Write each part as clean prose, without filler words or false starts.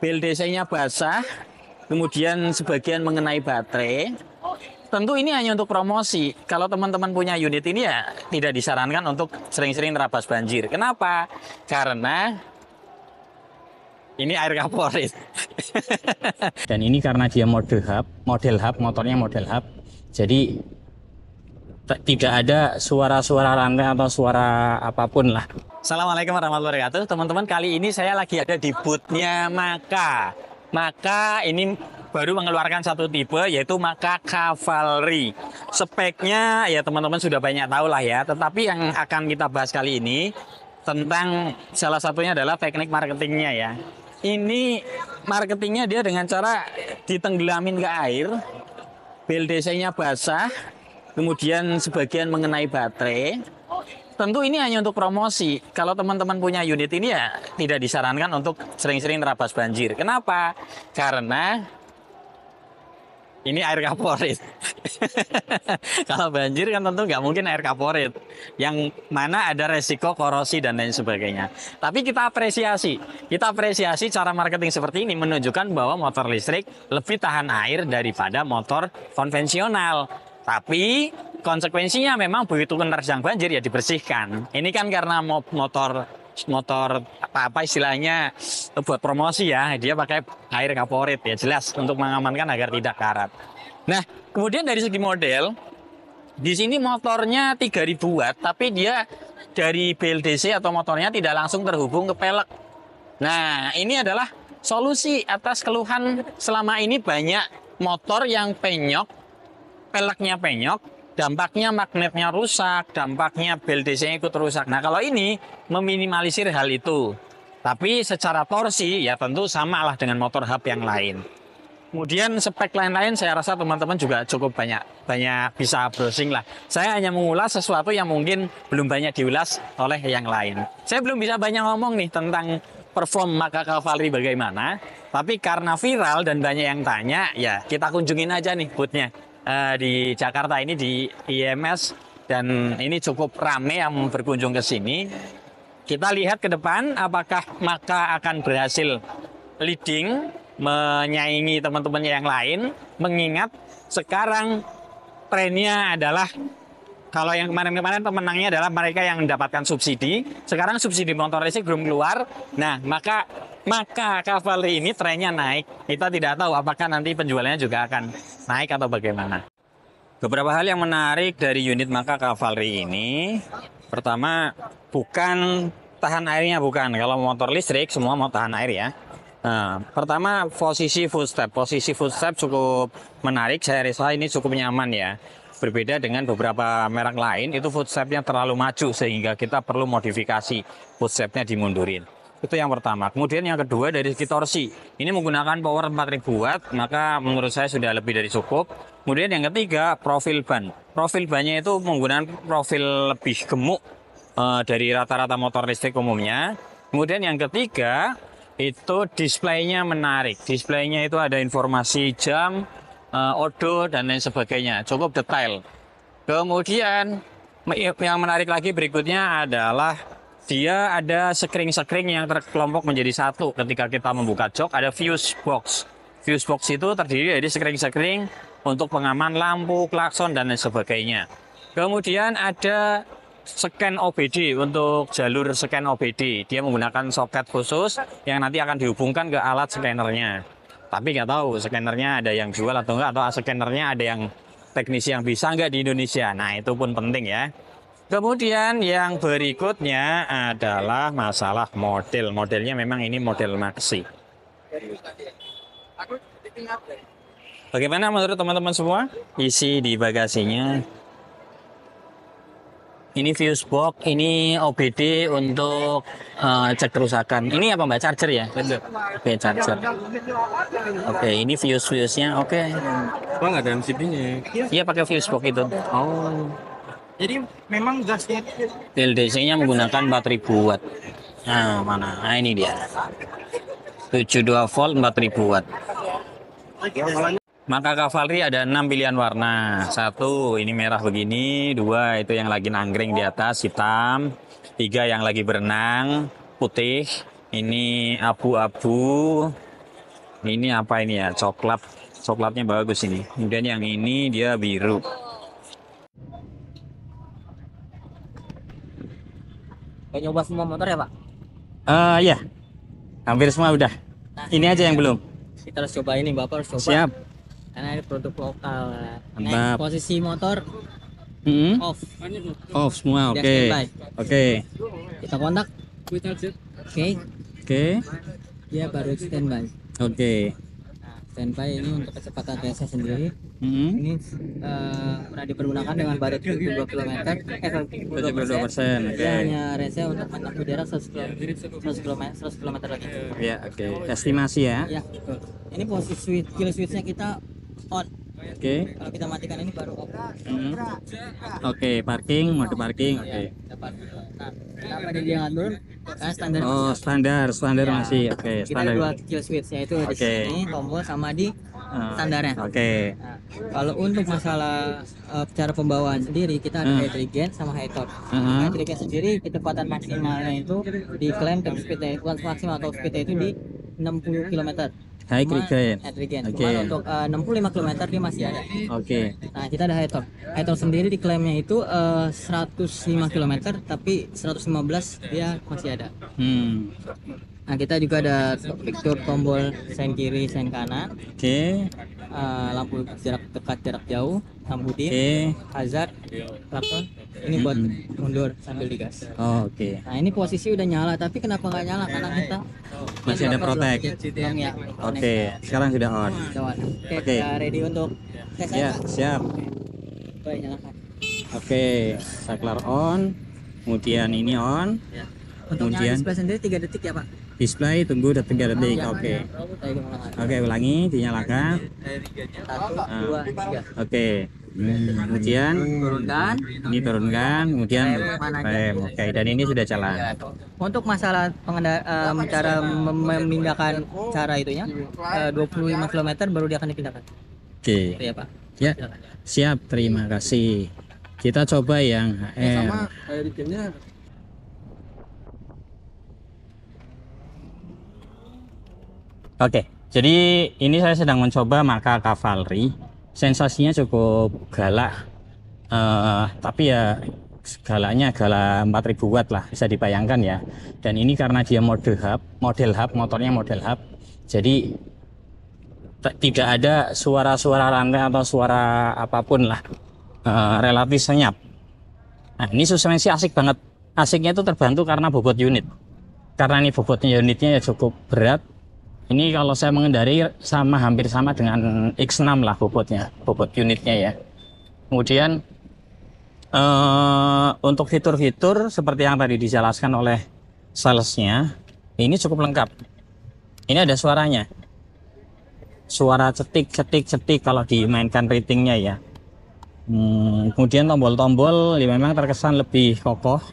BLDC-nya basah, kemudian sebagian mengenai baterai. Tentu ini hanya untuk promosi. Kalau teman-teman punya unit ini ya tidak disarankan untuk sering-sering terabas banjir. Kenapa? Karena ini air kaporit. Dan ini karena dia model hub, motornya model hub. Jadi tidak ada suara-suara rantai atau suara apapun lah. Assalamualaikum warahmatullahi wabarakatuh. Teman-teman, kali ini saya lagi ada di booth-nya Maka. Maka ini baru mengeluarkan satu tipe, yaitu Maka Cavalry. Speknya ya teman-teman sudah banyak tahu lah ya. Tetapi yang akan kita bahas kali ini tentang salah satunya adalah teknik marketingnya ya. Ini marketingnya dia dengan cara ditenggelamin ke air, BLDC-nya basah, kemudian sebagian mengenai baterai. Tentu ini hanya untuk promosi. Kalau teman-teman punya unit ini ya tidak disarankan untuk sering-sering terabas banjir. Kenapa? Karena ini air kaporit. Kalau banjir kan tentu nggak mungkin air kaporit. Yang mana ada resiko korosi dan lain sebagainya. Tapi kita apresiasi cara marketing seperti ini menunjukkan bahwa motor listrik lebih tahan air daripada motor konvensional. Tapi konsekuensinya memang begitu menerjang banjir ya dibersihkan. Ini kan karena motor apa istilahnya buat promosi ya, dia pakai air kaporit ya, jelas untuk mengamankan agar tidak karat. Nah, kemudian dari segi model, di sini motornya 3000 watt, tapi dia dari BLDC atau motornya tidak langsung terhubung ke pelek. Nah, ini adalah solusi atas keluhan selama ini banyak motor yang penyok, peleknya penyok, dampaknya magnetnya rusak, dampaknya BLDC-nya ikut rusak. Nah, kalau ini meminimalisir hal itu. Tapi secara torsi ya tentu sama lah dengan motor hub yang lain. Kemudian spek lain-lain saya rasa teman-teman juga cukup banyak bisa browsing lah. Saya hanya mengulas sesuatu yang mungkin belum banyak diulas oleh yang lain. Saya belum bisa banyak ngomong nih tentang perform Maka Cavalry bagaimana. Tapi karena viral dan banyak yang tanya, ya kita kunjungin aja nih booth-nya. Di Jakarta ini di IMS, dan ini cukup rame yang berkunjung ke sini. Kita lihat ke depan apakah Maka akan berhasil leading, menyaingi teman-teman yang lain, mengingat sekarang trennya adalah kalau yang kemarin-kemarin pemenangnya adalah mereka yang mendapatkan subsidi. Sekarang subsidi motor listrik belum keluar. Nah, Maka Cavalry ini trennya naik. Kita tidak tahu apakah nanti penjualannya juga akan naik atau bagaimana. Beberapa hal yang menarik dari unit Maka Cavalry ini. Pertama, bukan tahan airnya, bukan. Kalau motor listrik semua mau tahan air ya. Nah, pertama posisi footstep. Posisi footstep cukup menarik. Saya rasa ini cukup nyaman ya. Berbeda dengan beberapa merek lain, itu footstepnya terlalu maju sehingga kita perlu modifikasi footstepnya dimundurin. Itu yang pertama. Kemudian yang kedua dari segi torsi. Ini menggunakan power 4000 watt, maka menurut saya sudah lebih dari cukup. Kemudian yang ketiga, profil ban. Profil bannya itu menggunakan profil lebih gemuk dari rata-rata motor listrik umumnya. Kemudian yang ketiga, itu displaynya menarik. Displaynya itu ada informasi jam, odo dan lain sebagainya, cukup detail. Kemudian yang menarik lagi berikutnya adalah dia ada sekring-sekring yang terkelompok menjadi satu. Ketika kita membuka jok ada fuse box. Fuse box itu terdiri dari sekring-sekring untuk pengaman lampu, klakson dan lain sebagainya. Kemudian ada scan OBD untuk jalur scan OBD. Dia menggunakan soket khusus yang nanti akan dihubungkan ke alat scannernya. Tapi nggak tahu scannernya ada yang jual atau enggak, atau scannernya ada yang teknisi yang bisa nggak di Indonesia. Nah, itu pun penting ya. Kemudian yang berikutnya adalah masalah model. Modelnya memang ini model Maxi. Bagaimana menurut teman-teman semua isi di bagasinya? Ini fuse box, ini OBD untuk cek kerusakan. Ini apa Mbak? Charger ya? Oke, charger. Oke, ini fuse-nya. Oke. Oh, nggak ada MCB-nya. Iya, pakai fuse box itu. Oh. Jadi memang gasnya BLDC-nya menggunakan 4000 watt. Nah, mana? Nah, ini dia. 72 volt 4000 watt. Maka Cavalry ada 6 pilihan warna. 1 ini merah begini, 2 itu yang lagi nangkring di atas hitam, 3 yang lagi berenang putih, ini abu-abu, Ini apa ini ya? Coklat. Coklatnya bagus ini. Kemudian yang ini dia biru. Kayak nyoba semua motor ya Pak? Ya, hampir semua udah. Ini aja yang belum. Kita harus coba ini, Bapak harus coba. Siap. Karena ini produk lokal. Mantap. Nah, posisi motor off. Off semua, Dia oke. standby. Oke. Kita kontak. Oke. Oke. Dia baru standby. Oke. Nah, standby ini untuk kecepatan TSnya sendiri. Hmm. Ini pernah dipergunakan dengan baterai 72 km. 72%. Oke. Dia hanya range untuk menempuh jarak 100 km lagi. Ya, oke. Estimasi ya. Ya, betul. Ini posisi kill switch-nya kita on. Oke. Kalau kita matikan ini baru off. Hmm. Oke, parking, mode parking. Oke. Dapat. Nah, kenapa dia nggak turun? Karena standar Oh, standar Ya. masih. Oke, kita ada standar. dua kill switch, yaitu di Oke. sini tombol sama di standarnya. Oke. Nah, kalau untuk masalah cara pembawaan sendiri, kita ada high regen sama high torque. High regen sendiri kecepatan maksimalnya itu diklaim top speed maksimal top speed itu di 60 km. High regen. High regen. Oke. Cuman untuk 65 km dia masih ada. Oke. Nah, kita ada high torque. High torque sendiri diklaimnya itu 105 km, tapi 115 dia masih ada. Hmm. Nah, kita juga ada fitur tombol sen kiri, sen kanan, Oke. lampu jarak dekat, jarak jauh, lampu dim, Oke. hazard, klakson. Ini buat mundur sambil digas. Oh, oke. Nah, ini posisi udah nyala, tapi kenapa nggak nyala? Karena kita Masih ada protect. belum ya. Oke, sekarang sudah on. Oke, Oke. kita ready untuk tes Ya, aja. siap. Baik, nyalakan. Oke, saklar on. Kemudian ini on. Untuk nyala Kemudian display sendiri 3 detik ya, Pak. display tunggu 3 detik. Ya. Oke. Baik, ulangan. Oke, ulangi, dinyalakan. 1, 2, 3. Oke. Kemudian Turunkan. ini turunkan, kemudian Rem, rem. Oke, dan ini sudah jalan. Untuk masalah cara memindahkan cara itunya 25 km baru dia akan dipindahkan. Oke. Itu ya, Pak. Ya, siap. Terima kasih. Kita coba yang HM. Oke, jadi ini saya sedang mencoba Maka Cavalry. Sensasinya cukup galak, tapi ya galaknya galak 4000 watt lah, bisa dibayangkan ya. Dan ini karena dia model hub, motornya model hub, jadi tidak ada suara-suara rantai atau suara apapun lah, relatif senyap. Nah, ini suspensi asik banget. Asiknya itu terbantu karena bobot unit. Karena ini bobotnya unitnya ya cukup berat. Ini kalau saya mengendari hampir sama dengan X6 lah bobot unitnya ya. Kemudian untuk fitur-fitur seperti yang tadi dijelaskan oleh salesnya, ini cukup lengkap. Ini ada suaranya, suara cetik kalau dimainkan ratingnya ya. Kemudian tombol-tombol ya memang terkesan lebih kokoh.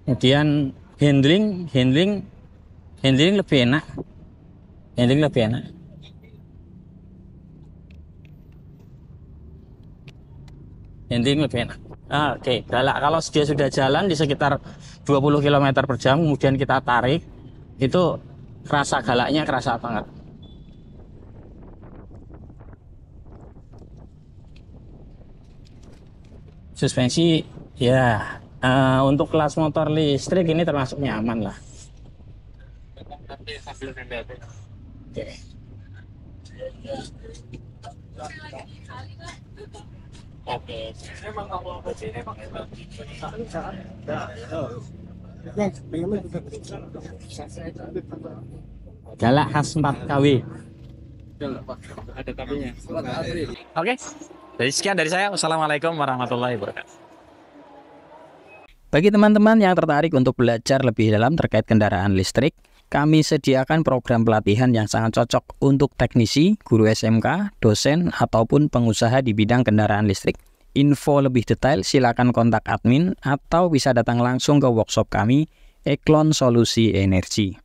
Kemudian handling lebih enak. Handling lebih enak. Handling lebih enak. Oke, galak. Kalau dia sudah jalan di sekitar 20 km per jam, kemudian kita tarik, itu rasa galaknya kerasa banget. Suspensi, ya, untuk kelas motor listrik ini termasuk nyaman lah. Oke. Galak khas 4KW. Ada tapinya. Oke. Jadi sekian dari saya. Wassalamualaikum warahmatullahi wabarakatuh. Bagi teman-teman yang tertarik untuk belajar lebih dalam terkait kendaraan listrik, kami sediakan program pelatihan yang sangat cocok untuk teknisi, guru SMK, dosen, ataupun pengusaha di bidang kendaraan listrik. Info lebih detail silakan kontak admin atau bisa datang langsung ke workshop kami, Eklon Solusi Energi.